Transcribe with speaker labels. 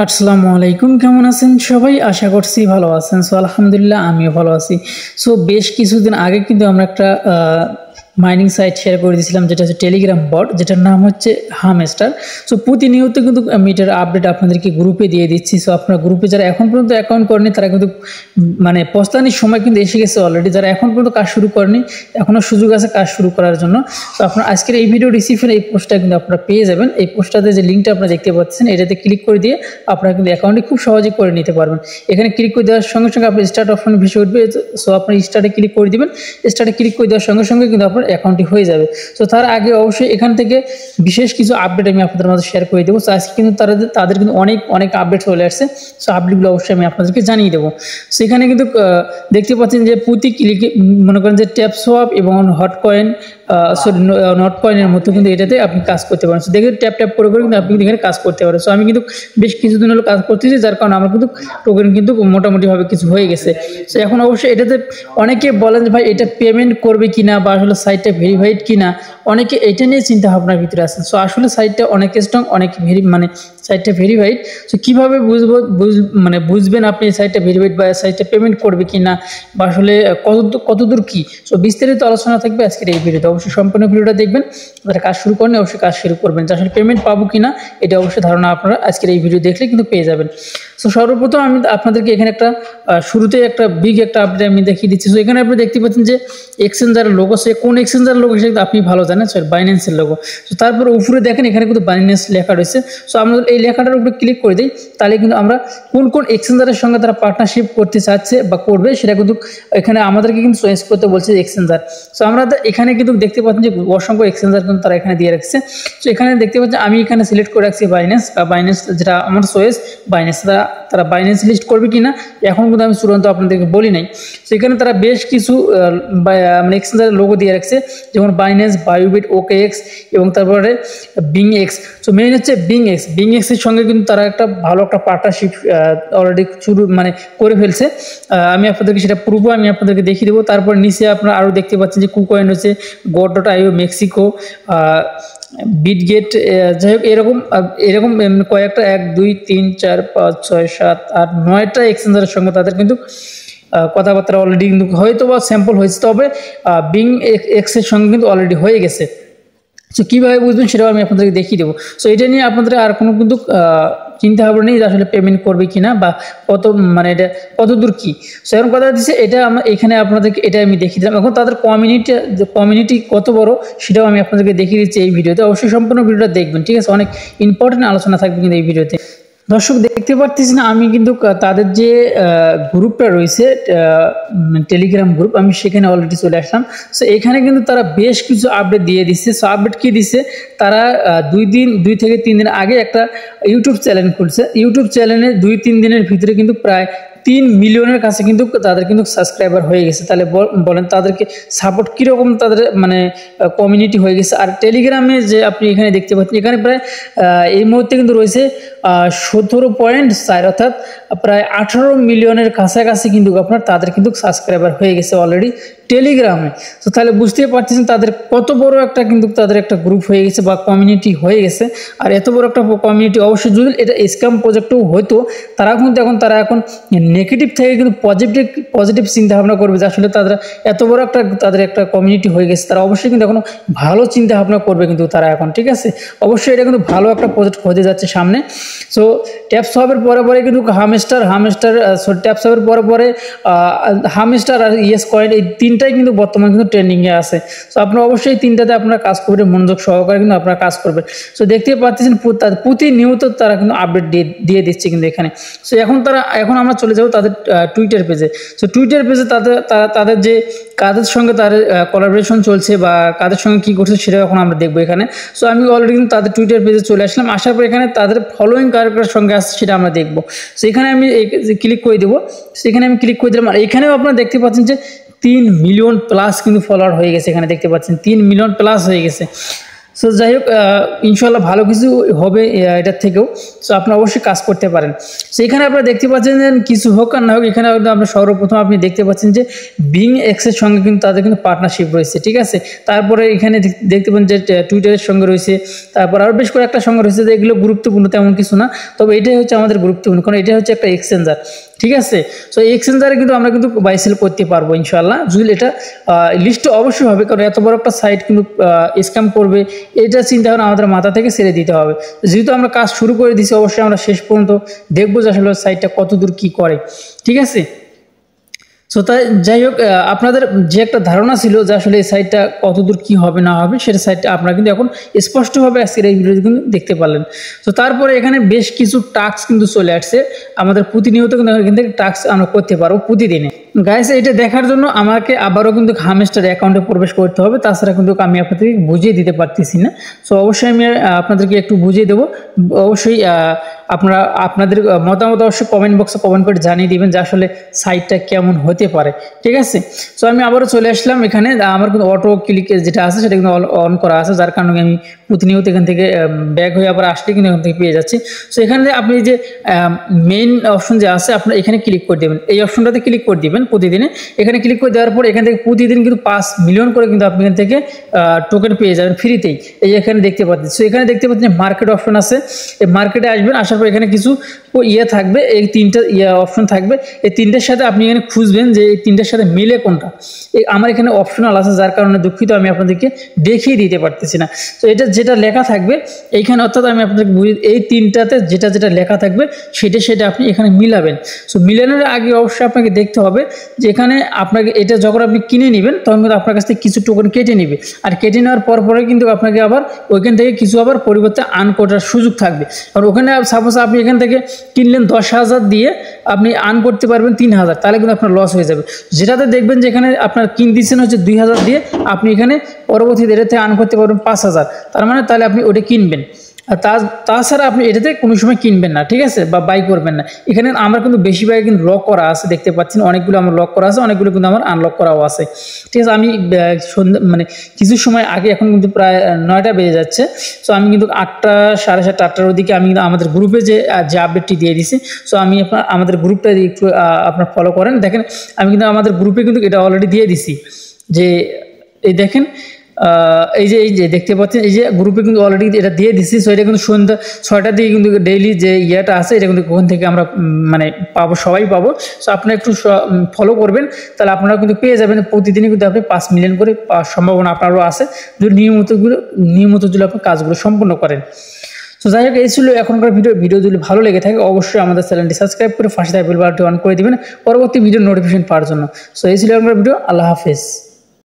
Speaker 1: আসসালামু আলাইকুম, কেমন আছেন সবাই? আশা করছি ভালো আছেন। সো আলহামদুলিল্লাহ আমিও ভালো আছি। সো বেশ কিছুদিন আগে কিন্তু আমরা একটা মাইনিং সাইট শেয়ার করে দিয়েছিলাম, যেটা হচ্ছে টেলিগ্রাম বট, যেটার নাম হচ্ছে হামস্টার। সো প্রতিনিয়ত কিন্তু আমি এটার আপডেট আপনাদেরকে গ্রুপে দিয়ে দিচ্ছি। সো আপনার গ্রুপে যারা এখন পর্যন্ত অ্যাকাউন্ট করেনি তারা কিন্তু মানে পস্তানির সময় কিন্তু এসে গেছে অলরেডি। যারা এখন পর্যন্ত কাজ শুরু করেনি এখনও সুযোগ আছে কাজ শুরু করার জন্য। তো আপনার আজকের এই ভিডিও রিসিপ্টের এই পোস্টটা কিন্তু আপনারা পেয়ে যাবেন। এই পোস্টটাতে যে লিঙ্কটা আপনারা দেখতে পাচ্ছেন এটাতে ক্লিক করে দিয়ে আপনারা কিন্তু অ্যাকাউন্টে খুব সহজে করে নিতে পারবেন। এখানে ক্লিক করে দেওয়ার সঙ্গে সঙ্গে আপনার স্টার্ট অপশনে ভেসে উঠবে। সো আপনি স্টার্টে ক্লিক করে দিবেন। স্টার্টে ক্লিক করে দেওয়ার সঙ্গে সঙ্গে কিন্তু আপনার অ্যাকাউন্টটি হয়ে যাবে। সো তার আগে অবশ্যই এখান থেকে বিশেষ কিছু আপডেট আমি আপনাদের মাঝে শেয়ার করে দেবো। সো আজকে কিন্তু তাদের কিন্তু অনেক আপডেট চলে আসছে। সো আপডেটগুলো অবশ্যই আমি আপনাদেরকে জানিয়ে দেবো। সো এখানে কিন্তু দেখতে পাচ্ছেন যে প্রতি ক্লিকে মনে করেন যে ট্যাপ সোয়াপ এবং হট কয়েন নট কয়েনের মতো কিন্তু এটাতে আপনি কাজ করতে পারেন। সো দেখে ট্যাপ করে কিন্তু আপনি কিন্তু এখানে কাজ করতে পারেন। সো আমি কিন্তু বেশ কিছুদিন হলো কাজ করতেছি, যার কারণে আমার কিন্তু টোকেন কিন্তু মোটামুটিভাবে কিছু হয়ে গেছে। সো এখন অবশ্যই এটাতে অনেকে বলেন যে ভাই এটা পেমেন্ট করবে কিনা বা আসলে সাইটটা ভেরিফাইড কিনা, অনেকে এটা নিয়ে চিন্তা ভাবনার ভিতরে আছেন। সো আসলে সাইটটা অনেক স্ট্রং, অনেক সাইটটা ভেরিফাইড। সো কীভাবে বুঝবেন আপনি সাইটটা ভেরিফাইড বা সাইটটা পেমেন্ট করবে কিনা বা আসলে কতদূর কী। সো বিস্তারিত আলোচনা থাকবে আজকের এই ভিডিওতে। অবশ্যই সম্পূর্ণ ভিডিওটা দেখবেন। যারা কাজ শুরু করেন অবশ্যই কাজ শুরু করবেন। যে আসলে পেমেন্ট পাবো কিনা এটা অবশ্যই ধারণা আপনারা আজকের এই ভিডিও দেখলে কিন্তু পেয়ে যাবেন। সো সর্বপ্রথম আমি আপনাদেরকে এখানে একটা শুরুতে একটা বিগ একটা আপডেট আমি দেখিয়ে দিচ্ছি। সো এখানে আপনি দেখতে পাচ্ছেন যে এক্সচেঞ্জারের লোগো, সে কোন এক্সচেঞ্জারের লোগো সেটা আপনি ভালো জানেন, স্যার বাইন্যান্সের লোগো। সো তারপর উপরে দেখেন এখানে কিন্তু বাইন্যান্স লেখা রয়েছে। সো আমরা এই লেখাটার উপরে ক্লিক করে দিই, তাহলে কিন্তু আমরা কোন এক্সচেঞ্জারের সঙ্গে তারা পার্টনারশিপ করতে চাচ্ছে বা করবে সেটা কিন্তু এখানে আমাদেরকে কিন্তু চয়েস করতে বলছে এক্সচেঞ্জার। সো আমরা এখানে কিন্তু দেখতে পাচ্ছেন যে অসংখ্য এক্সচেঞ্জার কিন্তু তারা এখানে দিয়ে রাখছে। সো এখানে দেখতে পাচ্ছেন আমি এখানে সিলেক্ট করে রাখছি বাইন্যান্স যেটা আমার চয়েস বাইন্যান্স। তারা বাইন্যান্স লিস্ট করবে কিনা এখন কিন্তু আমি চূড়ান্ত আপনাদেরকে বলি নাই। সো এখানে তারা বেশ কিছু এক্সচেঞ্জারের লোগো দিয়ে রাখছে, যেমন বাইন্যান্স, বায়োবিট, ওকেএক্স এবং তারপরে বিং এক্স। সো মেইন হচ্ছে বিং এক্সের সঙ্গে কিন্তু তারা একটা ভালো একটা পার্টনারশিপ অলরেডি করে ফেলছে। আমি আপনাদেরকে সেটা পুরো আমি আপনাদেরকে দেখিয়ে দেবো। তারপর নিচে আপনারা আরও দেখতে পাচ্ছেন যে কুকয়েন রয়েছে, go.io, মেক্সিকো, বিটগেট, যাই হোক এরকম কয়েকটা 1 2 3 4 5 6 7 8 9টা এক্সচেঞ্জারের সঙ্গে তাদের কিন্তু কথাবার্তা অলরেডি কিন্তু হয়তো বা স্যাম্পল হয়েছে, তবে বিং এক্সের সঙ্গে কিন্তু অলরেডি হয়ে গেছে। সো কীভাবে বুঝবেন সেটাও আমি আপনাদেরকে দেখিয়ে দেবো। সো এটা নিয়ে আপনাদের আর কোনো কিন্তু চিন্তা ভাবনা নেই যে আসলে পেমেন্ট করবে কিনা বা এটা কত দূর কী। সো এখন কথা দিচ্ছে এটা এখানে আপনাদেরকে এটা আমি দেখিয়ে দিলাম। এখন তাদের কমিউনিটি কত বড় সেটাও আমি আপনাদেরকে দেখিয়ে দিচ্ছি এই ভিডিওতে। অবশ্যই সম্পূর্ণ ভিডিওটা দেখবেন, ঠিক আছে? অনেক ইম্পর্টেন্ট আলোচনা থাকবে কিন্তু এই ভিডিওতে। দর্শক দেখতে পারতেছি না আমি কিন্তু তাদের যে গ্রুপটা রয়েছে টেলিগ্রাম গ্রুপ, আমি সেখানে অলরেডি চলে আসলাম। সো এখানে কিন্তু তারা বেশ কিছু আপডেট দিয়ে দিচ্ছে। সো আপডেট কী দিচ্ছে, তারা 2 থেকে 3 দিন আগে একটা ইউটিউব চ্যানেল খুলছে। ইউটিউব চ্যানেলে 2-3 দিনের ভিতরে কিন্তু প্রায় 3 মিলিয়নের কাছে কিন্তু তাদের কিন্তু সাবস্ক্রাইবার হয়ে গেছে। তাহলে বলেন তাদেরকে সাপোর্ট কীরকম তাদের কমিউনিটি হয়ে গেছে। আর টেলিগ্রামে যে আপনি এখানে দেখতে পাচ্ছেন এখানে প্রায় এই মুহূর্তে কিন্তু রয়েছে 17.4 অর্থাৎ প্রায় 18 মিলিয়নের কাছাকাছি কিন্তু আপনার তাদের কিন্তু সাবস্ক্রাইবার হয়ে গেছে অলরেডি টেলিগ্রামে। তো তাহলে বুঝতেই পারতেছেন তাদের কত বড় একটা কিন্তু তাদের একটা গ্রুপ হয়ে গেছে বা কমিউনিটি হয়ে গেছে। আর এত বড় একটা কমিউনিটি অবশ্যই যদি এটা স্ক্যাম প্রজেক্টও হতো তারা এখন নেগেটিভ থেকে কিন্তু পজিটিভ চিন্তা ভাবনা করবে যে আসলে তারা এত বড় তাদের একটা কমিউনিটি হয়ে গেছে, তারা অবশ্যই কিন্তু এখন ভালো চিন্তা ভাবনা করবে কিন্তু তারা এখন, ঠিক আছে? অবশ্যই এটা কিন্তু ভালো একটা প্রজেক্ট হতে যাচ্ছে সামনে। সো ট্যাপসপের পরে কিন্তু হামস্টার ট্যাপসপের পরে হামস্টার আর ইয়েস কয়েন, এই তিনটাই কিন্তু বর্তমানে কিন্তু ট্রেন্ডিংয়ে আছে। সো আপনারা অবশ্যই এই তিনটাতে আপনারা কাজ করবেন, মনোযোগ সহকারে কিন্তু আপনারা কাজ করবেন। সো দেখতে পাচ্ছেন প্রতিনিয়ত তারা কিন্তু আপডেট দিয়ে দিচ্ছে কিন্তু এখানে। সো এখন আমরা চলে যাবো তাদের টুইটার পেজে। সো টুইটার পেজে তাদের যে কাদের সঙ্গে তাদের কোলাবোরেশন চলছে বা কাদের সঙ্গে কী করছে সেটাও এখন আমরা দেখবো এখানে। সো আমি অলরেডি কিন্তু তাদের টুইটার পেজে চলে আসলাম। আসার পর এখানে তাদের ফলোয়িং কার সঙ্গে আসছে সেটা আমরা দেখবো। সো এখানে আমি ক্লিক করে দেবো। সেখানে আমি ক্লিক করে দিলাম। আর এখানেও আপনারা দেখতে পাচ্ছেন যে 3 মিলিয়ন প্লাস কিন্তু ফলোয়ার হয়ে গেছে। এখানে দেখতে পাচ্ছেন 3 মিলিয়ন প্লাস হয়ে গেছে। সো যাই হোক ইনশাল্লাহ ভালো কিছু হবে এটার থেকেও। সো আপনি অবশ্যই কাজ করতে পারেন। সো এখানে আপনারা দেখতে পাচ্ছেন যে কিছু হোক আর না হোক, এখানে আপনার সর্বপ্রথম আপনি দেখতে পাচ্ছেন যে বিং এক্সের সঙ্গে কিন্তু তাদের কিন্তু পার্টনারশিপ রয়েছে, ঠিক আছে। তারপরে এখানে দেখতে পাচ্ছেন যে টুইটারের সঙ্গে রয়েছে, তারপর আরও বেশ কয়েকটা সঙ্গে রয়েছে, যে এগুলো গুরুত্বপূর্ণ তেমন কিছু না, তবে এটাই হচ্ছে আমাদের গুরুত্বপূর্ণ, কারণ এটা হচ্ছে একটা এক্সচেঞ্জার, ঠিক আছে। সো এই এক্সচেঞ্জারে কিন্তু আমরা কিন্তু বাই সেল করতে পারবো ইনশাআল্লাহ, যদি এটা লিস্টে অবশ্যই হবে, কারণ এত বড় একটা সাইট কিন্তু স্ক্যাম করবে, এটা চিন্তা ভাবনা আমাদের মাথা থেকে ছেড়ে দিতে হবে। যেহেতু আমরা কাজ শুরু করে দিয়েছি, অবশ্যই আমরা শেষ পর্যন্ত দেখবো যে আসলে সাইটটা কতদূর কী করে, ঠিক আছে। সো তাই যাই হোক, আপনাদের যে একটা ধারণা ছিল যে আসলে এই সাইটটা কতদূর কী হবে না হবে, সেটা সাইটটা আপনারা কিন্তু এখন স্পষ্টভাবে আজকের এই ভিডিওতে কিন্তু দেখতে পারলেন। তো তারপরে এখানে বেশ কিছু টাস্ক কিন্তু চলে আসছে, আমাদের প্রতিনিয়ত কিন্তু এখান থেকে টাস্ক আমরা করতে পারবো প্রতিদিনে। গাইস এটা দেখার জন্য আমাকে আবারও কিন্তু হামস্টার অ্যাকাউন্টে প্রবেশ করতে হবে, তাছাড়া কিন্তু আমি আপনাদেরকে বুঝিয়ে দিতে পারতেছি না। সো অবশ্যই আমি আপনাদেরকে একটু বুঝিয়ে দেবো। অবশ্যই আপনারা আপনাদের মতামত অবশ্যই কমেন্ট বক্সে কমেন্ট করে জানিয়ে দিবেন যে আসলে সাইটটা কেমন হতে পারে, ঠিক আছে। সো আমি আবারও চলে আসলাম এখানে, আমার কিন্তু অটো ক্লিক যেটা আছে সেটা কিন্তু অন করা আছে, যার কারণে আমি প্রতিনিয়ত এখান থেকে ব্যাক হয়ে আবার আসলে কিন্তু এখান থেকে পেয়ে যাচ্ছি। সো এখানে আপনি যে মেইন অপশন যে আছে আপনার এখানে ক্লিক করে দেবেন, এই অপশনটাতে ক্লিক করে দিবেন প্রতিদিনে। এখানে ক্লিক করে দেওয়ার পর এখান থেকে প্রতিদিন কিন্তু 5 মিলিয়ন করে কিন্তু আপনি এখান থেকে টোকেন পেয়ে যাবেন ফ্রিতেই, এই এখানে দেখতে পাচ্ছেন। সো এখানে দেখতে পাচ্ছেন মার্কেট অপশন আছে, এই মার্কেটে আসবেন, আসার পর এখানে কিছু থাকবে, এই 3টা অপশন থাকবে, এই 3টার সাথে আপনি এখানে খুঁজবেন যে এই 3টার সাথে মিলে কোনটা। আমার এখানে অপশনাল আছে, যার কারণে দুঃখিত আমি আপনাদেরকে দেখিয়ে দিতে পারতেছি না। তো এটা যেটা লেখা থাকবে এইখানে, অর্থাৎ আমি আপনাদেরকে এই 3টাতে যেটা যেটা লেখা থাকবে সেটা আপনি এখানে মিলাবেন। সো মিলানোর আগে অবশ্যই আপনাকে দেখতে হবে যে এখানে আপনাকে এটা যখন আপনি কিনে নেবেন তখন কিন্তু আপনার কাছ থেকে কিছু টোকেন কেটে নেবে, আর কেটে নেওয়ার পরে কিন্তু আপনাকে আবার ওইখান থেকে কিছু আবার পরিবর্তে আর্ন করার সুযোগ থাকবে। আর ওখানে সাপোজ আপনি এখান থেকে কিনলেন 10,000 দিয়ে, আপনি আর্ন করতে পারবেন 3,000, তাহলে কিন্তু আপনার লস হয়ে যাবে। যেটাতে দেখবেন যে এখানে আপনার কিনতেছেন হচ্ছে 2,000 দিয়ে, আপনি এখানে পরবর্তীতে এটা থেকে আর্ন করতে পারবেন 5,000, তার মানে তাহলে আপনি ওটা কিনবেন। আর তাছাড়া আপনি এটাতে কোনো সময় কিনবেন না, ঠিক আছে, বা বাই করবেন না। এখানে আমার কিন্তু বেশিরভাগ কিন্তু লক করা আছে, দেখতে পাচ্ছেন অনেকগুলো আমার লক করা আছে, অনেকগুলো কিন্তু আমার আনলক করাও আছে, ঠিক আছে। আমি মানে কিছু সময় আগে, এখন কিন্তু প্রায় 9টা বেজে যাচ্ছে, সো আমি কিন্তু 8টা, 7:30, 8টার ওদিকে আমি কিন্তু আমাদের গ্রুপে যে আপডেটটি দিয়ে দিছি। সো আমি আমাদের গ্রুপটা একটু আপনার ফলো করেন, দেখেন আমি কিন্তু আমাদের গ্রুপে কিন্তু এটা অলরেডি দিয়ে দিছি, যে এই দেখেন এই যে দেখতে পাচ্ছেন, এই যে গ্রুপে কিন্তু অলরেডি এটা দিয়ে দিচ্ছি। সো এটা কিন্তু সন্ধ্যা 6টার দিকে কিন্তু ডেইলি যে ইয়েটা আছে এটা কিন্তু ওখান থেকে আমরা মানে পাবো, সবাই পাবো। সো আপনারা একটু ফলো করবেন, তাহলে আপনারা কিন্তু পেয়ে যাবেন। প্রতিদিনই কিন্তু আপনি 5 মিলিয়ন করে পাওয়ার সম্ভাবনা আপনারও আছে, যদি নিয়মিত যদি আপনি কাজগুলো সম্পূর্ণ করেন। তো যাই হোক, এই ছিল এখনকার ভিডিও যদি ভালো লেগে থাকে অবশ্যই আমাদের চ্যানেলটি সাবস্ক্রাইব করে পাশে থাকা বেল বাটনটি অন করে দিবেন পরবর্তী ভিডিও নোটিফিকেশন পাওয়ার জন্য। সো এই ছিল এখনকার ভিডিও। আল্লাহ হাফেজ।